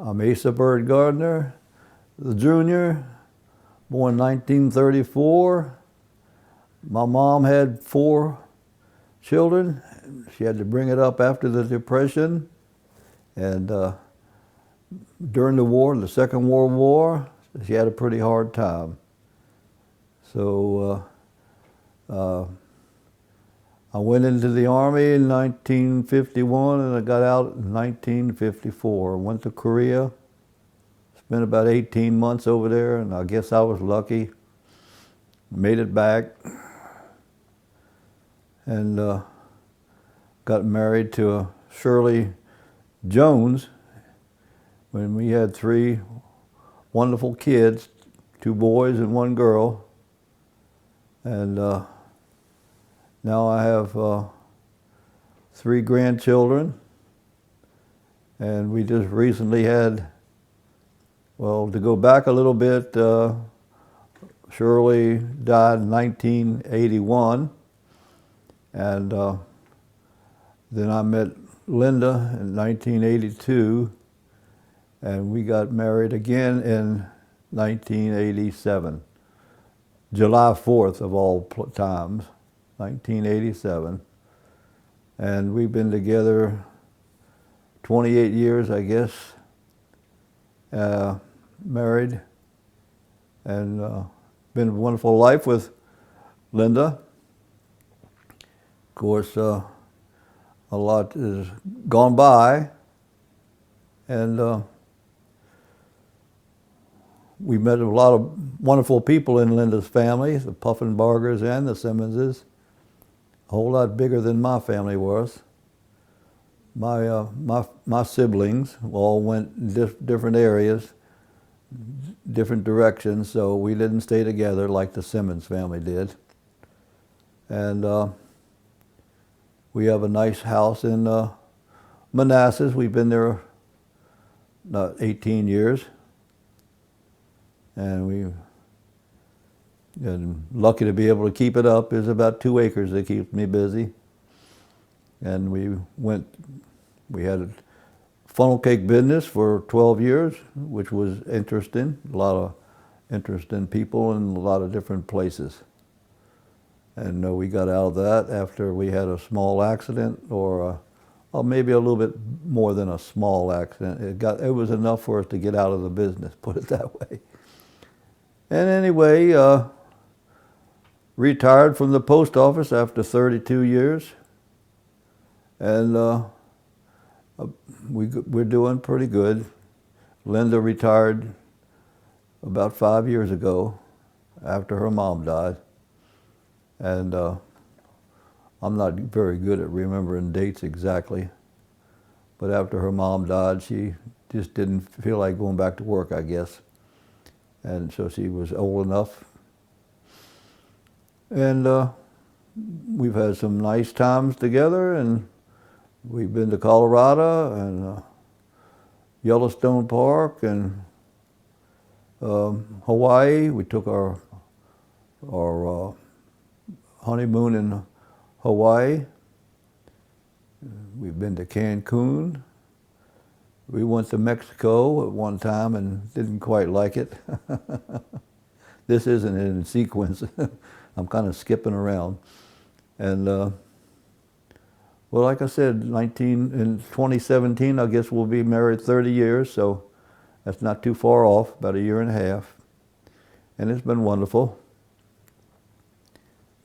I'm Asa Gardiner, the junior, born 1934. My mom had 4 children. She had to bring it up after the Depression. And during the war, the Second World War, she had a pretty hard time. So I went into the Army in 1951 and I got out in 1954. Went to Korea, spent about 18 months over there, and I guess I was lucky. Made it back and got married to Shirley Jones when we had 3 wonderful kids, 2 boys and 1 girl. And now I have 3 grandchildren, and we just recently had, well, to go back a little bit, Shirley died in 1981, and then I met Linda in 1982, and we got married again in 1987, July 4th of all times. 1987, and we've been together 28 years, I guess, married, and been a wonderful life with Linda. Of course, a lot has gone by, and we met a lot of wonderful people in Linda's family, the Puffenbargers and the Simmonses. A whole lot bigger than my family was. My siblings all went in different areas, different directions, so we didn't stay together like the Simmons family did. And we have a nice house in Manassas. We've been there 18 years, and we've and lucky to be able to keep it up. There's about 2 acres that keeps me busy. And we had a funnel cake business for 12 years, which was interesting. A lot of interesting people in a lot of different places. And we got out of that after we had a small accident, or maybe a little bit more than a small accident. It was enough for us to get out of the business, put it that way. And anyway, retired from the post office after 32 years, and we're doing pretty good. Linda retired about 5 years ago after her mom died, and I'm not very good at remembering dates exactly, but after her mom died, she just didn't feel like going back to work, I guess, and so she was old enough. And we've had some nice times together, and we've been to Colorado and Yellowstone Park and Hawaii. We took our honeymoon in Hawaii. We've been to Cancun. We went to Mexico at one time and didn't quite like it. This isn't in sequence. I'm kind of skipping around. And well, like I said, in 2017, I guess we'll be married 30 years, so that's not too far off, about 1.5 years. And it's been wonderful.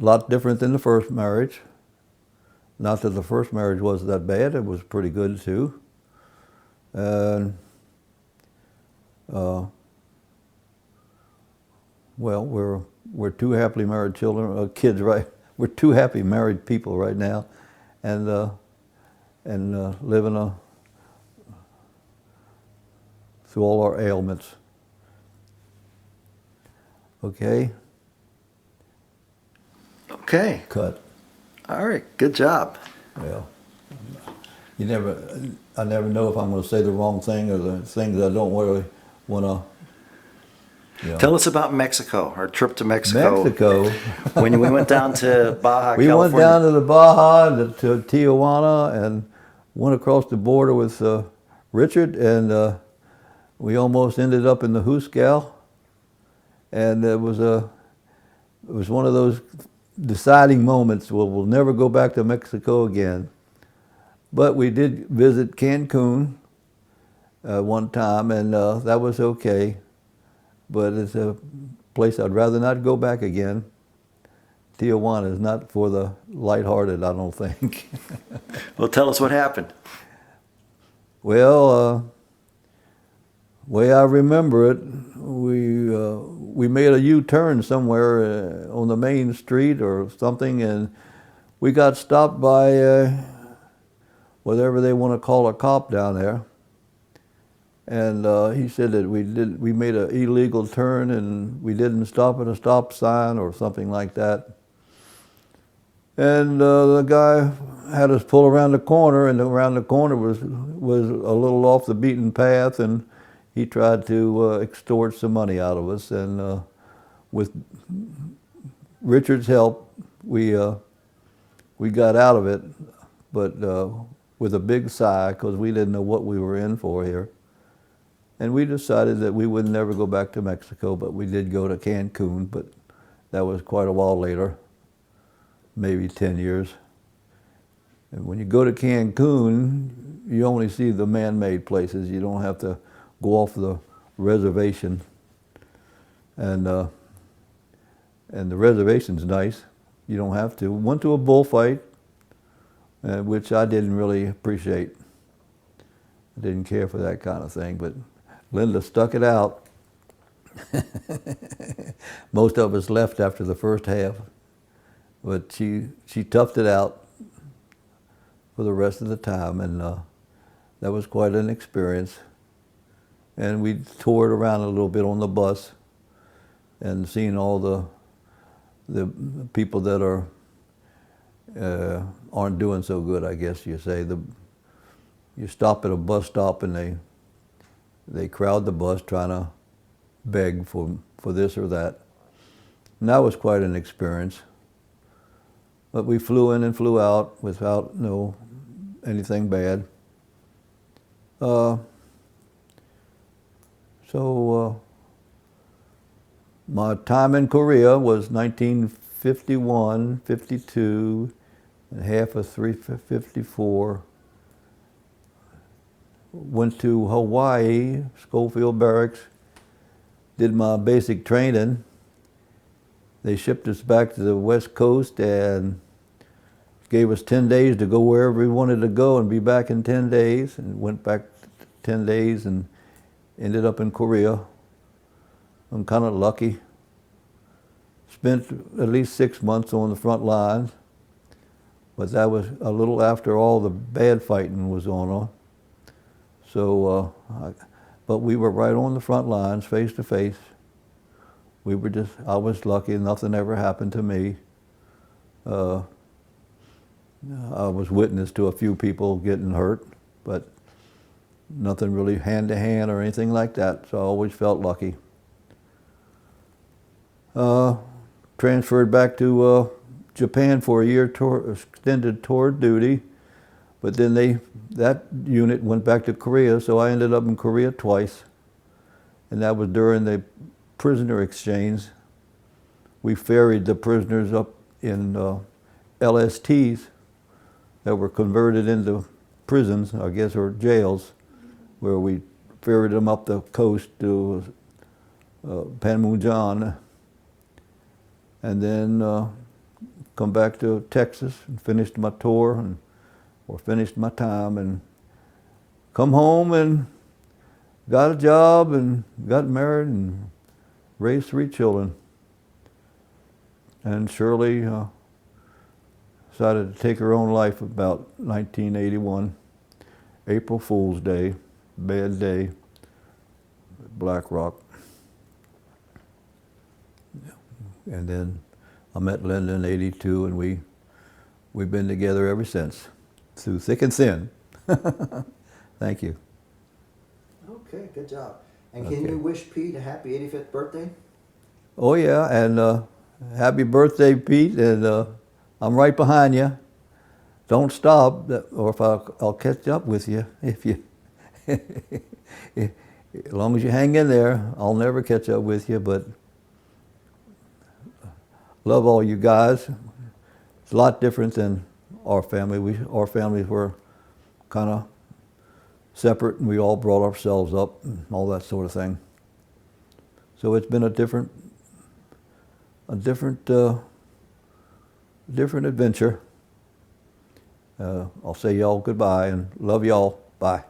A lot different than the first marriage. Not that the first marriage was that bad, it was pretty good too. And well, we're 2 happily married kids, right? We're 2 happy married people right now, and living through all our ailments. Okay. Okay. Cut. All right. Good job. Well, I never know if I'm going to say the wrong thing or the things I don't really want to. You know. Tell us about Mexico, our trip to Mexico. Mexico. When we went down to Baja, we California. went down to the Baja, to Tijuana, and went across the border with Richard, and we almost ended up in the Hooskow, and it was one of those deciding moments. Well, we'll never go back to Mexico again. But we did visit Cancun one time, and that was okay. But it's a place I'd rather not go back again. Tijuana is not for the lighthearted, I don't think. Well, tell us what happened. Well, way I remember it, we made a U-turn somewhere on the main street or something, and we got stopped by whatever they want to call a cop down there. And he said that we made an illegal turn and we didn't stop at a stop sign or something like that. And the guy had us pull around the corner, and around the corner was a little off the beaten path, and he tried to extort some money out of us. And with Richard's help, we got out of it, but with a big sigh, because we didn't know what we were in for here. And we decided that we would never go back to Mexico, but we did go to Cancun, but that was quite a while later, maybe 10 years. And when you go to Cancun, you only see the man-made places. You don't have to go off the reservation. And the reservation's nice. You don't have to. Went to a bullfight, which I didn't really appreciate. I didn't care for that kind of thing, but Linda stuck it out. Most of us left after the first half, but she toughed it out for the rest of the time, and that was quite an experience. And we toured around a little bit on the bus and seen all the people that aren't doing so good, I guess you say. You stop at a bus stop and they crowd the bus trying to beg for this or that. And that was quite an experience. But we flew in and flew out without anything bad. My time in Korea was 1951, 52, and half of 54. Went to Hawaii, Schofield Barracks, did my basic training. They shipped us back to the West Coast and gave us 10 days to go wherever we wanted to go and be back in 10 days. And went back 10 days and ended up in Korea. I'm kind of lucky. Spent at least 6 months on the front lines, but that was a little after all the bad fighting was going on. So, but we were right on the front lines, face to face. I was lucky, nothing ever happened to me. I was witness to a few people getting hurt, but nothing really hand to hand or anything like that, so I always felt lucky. Transferred back to Japan for a year extended tour duty, but then that unit went back to Korea, so I ended up in Korea twice, and that was during the prisoner exchange. We ferried the prisoners up in LSTs that were converted into prisons, I guess, or jails, where we ferried them up the coast to Panmunjom, and then come back to Texas and finished my tour or finished my time and come home and got a job and got married and raised 3 children. And Shirley decided to take her own life about 1981, April Fool's Day, bad day, Black Rock. And then I met Linda in '82, and we've been together ever since, through thick and thin. Thank you. Okay, good job. And can you wish Pete a happy 85th birthday? Oh yeah, and happy birthday, Pete, and I'm right behind you. Don't stop, or if I'll catch up with you if as long as you hang in there, I'll never catch up with you, but love all you guys. It's a lot different than our family. Our families were kind of separate, and we all brought ourselves up and all that sort of thing. So it's been a different adventure. I'll say y'all goodbye and love y'all. Bye.